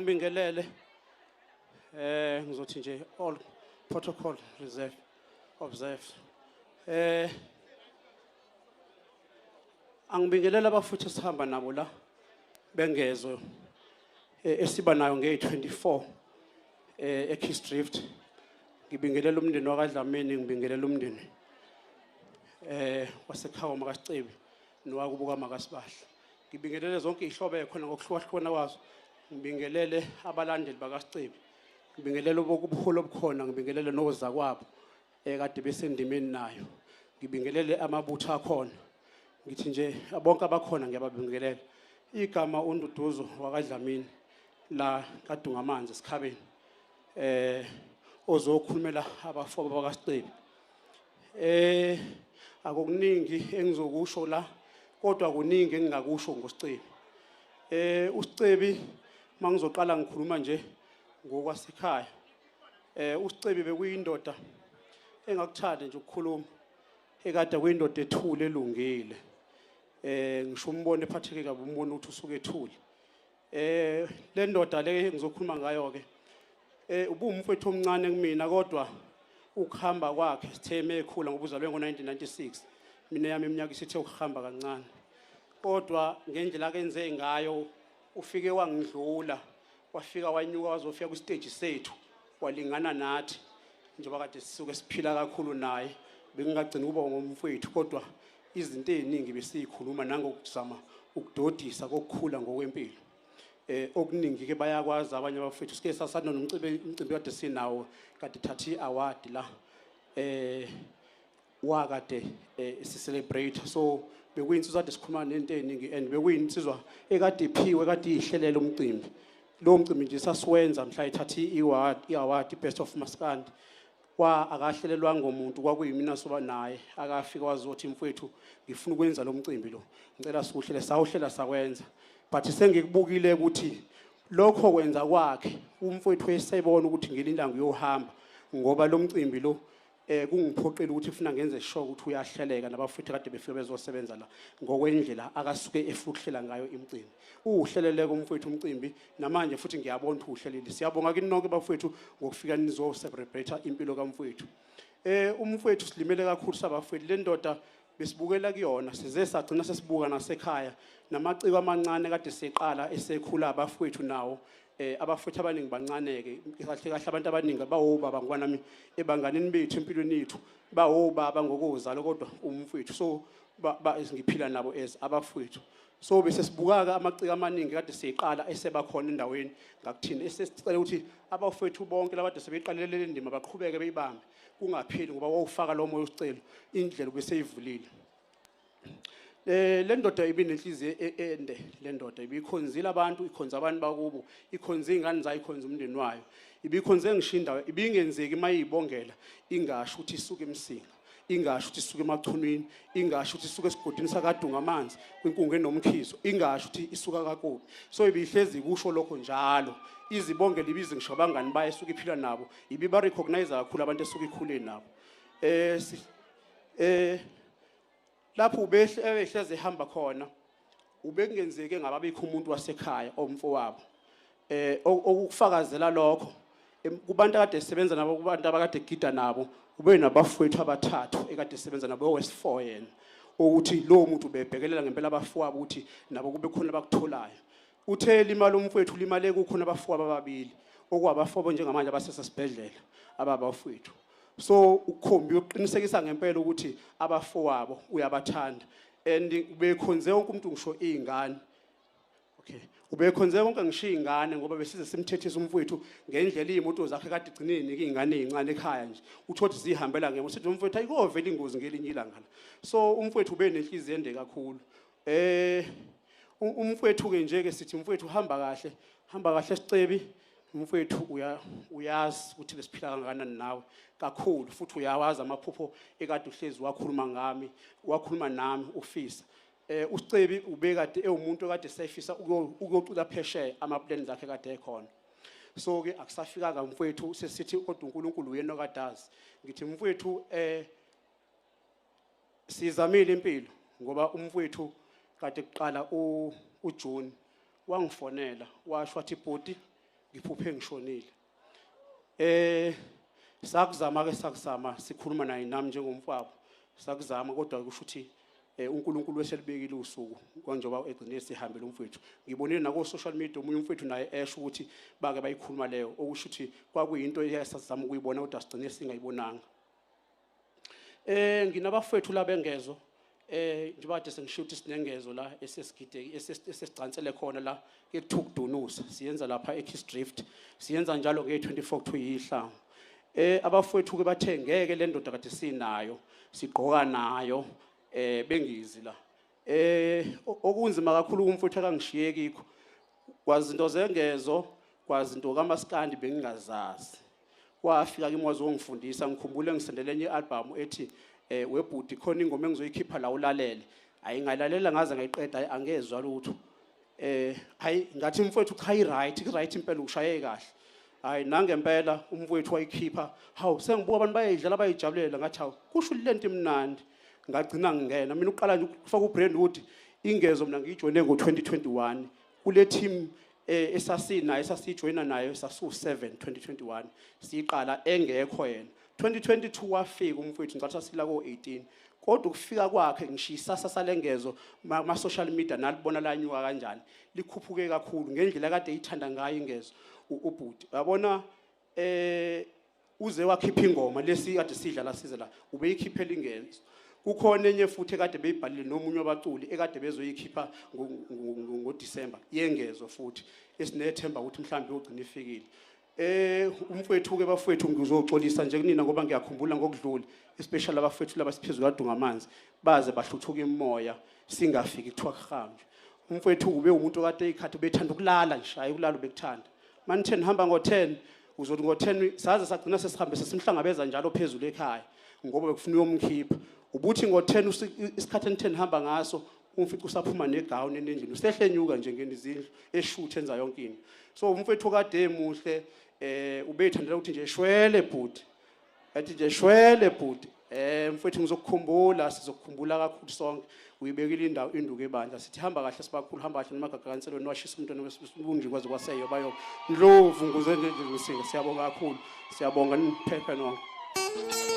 angibingelele ngizothi nje all protocol observed. Angibingelela abafuthi sihamba nabo la bengezo esiba nayo nge-24 eKeys Drift. Ngibingelela umndeni wakwaDlamini, ngibingelela umndeni waseKhawa makaSicebi nowakubuka makaSibahla. Ngibingelele zonke ihlobo ekhona ngokuhlukahlukana kwazo. Ngibingelele abalandeli bakaSicebi, ngibingelele ubuholo obukhona, ngibingelele noza kwabo kade besendimeni nayo, ngibingelele amabutho akhona. Ngithi nje bonke abakhona ngiyababingelela. Igama uNduduzo wakwaDlamini la kaDungamanzi esikhabeni ozokhulumela abafowabo bakaSicebi. Akukuningi engizokusho la kodwa kuningi engingakusho ngoSicebi. uSicebi mangizoqala ngikhuluma nje ngokwasekhaya. uSicebi bekuyindoda engakuthandi nje ukukhuluma, ekade kuyindoda ethule elungile. Ngisho umbone ephatheke kabi umbone ukuthi usuke ethule. Le ndoda le ngizokhuluma ngayo ke ubumfowethu omncane kumina kodwa ukuhamba kwakhe sitheme ekhula ngoba uzalwe ngo1996, mina yami iminyaka isithe ukuhamba kancane. Kodwa ngendlela akenze ngayo ufike wangidlula, wafika wanyuka wazofika ku stage sethu, walingana nathi njengoba kade sisuke siphila kakhulu naye. Bengingagcina kuba ngomfowethu kodwa izinto eziningi besikhuluma nangokuzama ukudodisa kokukhula ngokwempilo. Okuningi ke bayakwazi abanye abafowethu sike sasana nomcimbi kade sinawo kade thathi award la wakade si celebrate. So bekuyinsiza kade sikhuluma nento eziningi and bekuyinsizwa ekade iphiwe kade ihlelela umcimbi. Lo mcimbi nje sasiwenza mhla ethathi iaward best of maskandi kwa akahlelelwa ngomuntu kwakuyimina soba naye akafika wazothi mfowethu ngifuna ukwenza lo mcimbi lo, ngicela siwuhlele sawuhlela sakwenza. But sengikubukile ukuthi lokho kwenza kwakhe umfowethu esebona ukuthi ngelinda ngiyohamba ngoba lo mcimbi lo kungiphoqela ukuthi ufuna ngenze sure ukuthi uyahleleka nabafowethu kade befike bezosebenza la ngokwendlela akasuke efukuhlela ngayo imicimbi. Uhleleleke umfowethu umcimbi namanje futhi ngiyabona ukuthi uhlelile. Siyabonga kini nonke bafowethu ngokufika nizo celebrate impilo kaMfowethu. Umfowethu silimele kakhulu sabafowethu. Le ndoda besibukela kuyona size sagcina sesibuka nasekhaya namaciko amancane kade seqala esekhula abafowethu nawo. Abafowethu abaningi bancaneke kahle kahle abantu abaningi bawobaba ngwanami ebanganeni bethu empilweni yethu bawobaba ngokuzala kodwa umfowethu. So ngiphila nabo as abafowethu. So bese sibuka amaciko amaningi kade seqala esebakhona endaweni ngakuthini esesicela ukuthi abafowethu bonke labade sebeqalelele le ndima baqhubeke beyibambe kungapheli ngoba wawufaka lo moya usicelo indlela bese ivulile. Le ndoda ibinenhliziyo ende, le ndoda ibikhonzile abantu, ikhonza abantu bakubo, ikhonza izingane zayo, ikhonza umndeni wayo. Ibikhonze ngishinda, ibingenzeki mayibongela ingasho ukuthi isuke emsinga, ingasho ukuthi isuke emachunwini, ingasho ukuthi isuke esigodini sakaDungamanzi kwinkungu enomkhizo, ingasho ukuthi isuka kakubi. So ibihlezi kusho lokho njalo. Izibongela ibize ngisho abangani baye esuke iphila nabo, ibiba recognize kakhulu abantu esuke ikhule nabo. Lapho ubehleze ehamba khona ubekungenzeke ngababikho umuntu wasekhaya omfowabo okufakazela lokho kubantu akade sebenza nabo, kubantu abakade gida nabo, ube nabafowethu abathathu ekade sebenza nabo West 4 yena ukuthi lo muntu ubebhekelela ngempela abafowabo ukuthi nabo kube khona abakutholayo. Uthe limali umfowethu limale kukhona abafowabo ababili okwabafowabo njengamanje abasesibhedlela ababafowethu. So ukhombi uqinisekisa ngempela ukuthi abafowabo uyabathanda and ubekhonze wonke umuntu ngisho izingane. Okay, ubekhonze wonke ngisho izingane ngoba besize simthethisa umfowethu ngendlela izimoto zakhe kade igcineni izingane ezincane ekhaya nje uthothi zihambela ngemo sithi umfowethu ayikovela ingozi ngelinye ilanga la. So umfowethu ube nenhliziyo ende kakhulu. Umfowethu ke nje ke sithi umfowethu hamba kahle Sicebi. Umfowethu uyazi ukuthi besiphila kangakanani nawe kakhulu futhi uyawazi amaphupho ekade uhlezi wakhuluma nami ufisa. uSicebi ubekade ewumuntu kade sayifisa ukuyocula phesheya amaplans akhe kade ekhona. So ke akusafika ka mfowethu sesithi kodwa uNkulunkulu uyena okadazi. Ngithi mfowethu sizamile impilo ngoba umfowethu kade kuqala uJune wangifonela washo wathi bhuti ngiphuphe ngishonile. Sakuzama sikhuluma naye nami njengomfowabo. Sakuzama kodwa kusho ukuthi uNkulunkulu weselibekile usuku kanjengoba egcine sihambile umfowethu. Ngibonile nako social media umunye umfowethu naye esho ukuthi bake bayikhuluma leyo okusho ukuthi kwakuyinto eyasazama ukuyibona kodwa sigcine singayibonanga. Nginabafowethu labengezo njengoba kade sengisho ukuthi sinengezo la esesicansele khona la eThukdunusa siyenza lapha eKeysdrift siyenza njalo nge24 kuyihlangu. Abafowethu ke bathe ngeke le ndoda kade sinayo sigqoka nayo bengizi la okunzima kakhulu kumfowethu akangishiyekikho kwazi into zengezo kwazi into kaMaskandi bengingazazi kwafika kimi wazongifundisa ngikhumbule ngisendele enye album ethi webhudi khona ingoma engizoyikhipha la ulalele ayingalalela ngaze ngayiqeda angezwa lutho hayi ngathi mfowethu cha right impela ushaye kahle hayi nangempela umfowethu wayikhipha hawu sengibuka abantu bayidlala bayijabulela ngathi hawu kusho lento imnandi ngagcina ngingena mina uqala nje ukufaka uBrandwood ingezo mina ngiyijoyine ngo2021 kule team esasinayo esasijoyina nayo sasu7 2021 siqala engekho yena 2022 wafika umfowethu ngathi sasila ko18 kodwa ukufika kwakhe ngishisa salengezo ma social media nalibona lanyuka kanjani likhuphuke kakhulu ngendlela kade eyithanda ngayo ingezo ubhuti yabona uze wakhipha ingoma lesi kade sidlala size la ubeyikhiphela ingezo kukhona enye futhi kade beyibhalile nomunye wabaculi ekade bezoyikhipha ngoDisemba yengezo futhi esinethemba ukuthi mhlambe ugcina ifikile. Umfowethu ke bafowethu ngizoxolisa nje kunina ngoba ngiyakhumbula ngokudlula especially abafowethu labasiphezulu kadunga amanzi baze bahluthuka imoya singafiki kuthiwa khanje. Umfowethu ube umuntu kade ikhathi bethanda ukulala nje hayi ukulala ubekuthanda. Man 10 hamba ngo10 uzothi ngo10 saze sagcina sesihambe sesimhlangabeza njalo phezulu ekhaya ngoba bekufuna uyomkhipha. Ubuthi ngo10 isikhathi 10 hamba ngaso umfica usaphuma negown endlini usehlenyuka nje ngenizindlu eshuthe enza yonke into. So umfowethu kade emuhle ubethandela ukuthi nje shwele bhuti athi nje shwele bhuti mfowethu ngizokukhumbula sizokukhumbula kakhulu sonke uyibekile indawo induku ebandla sithi hamba kahle sibakhulu hamba kahle nomagagakanselweni washisa umntwana wesibunji kwaze kwaseyo bayo ndlovu nguze nje siyabonga kakhulu siyabonga niphephe nonke.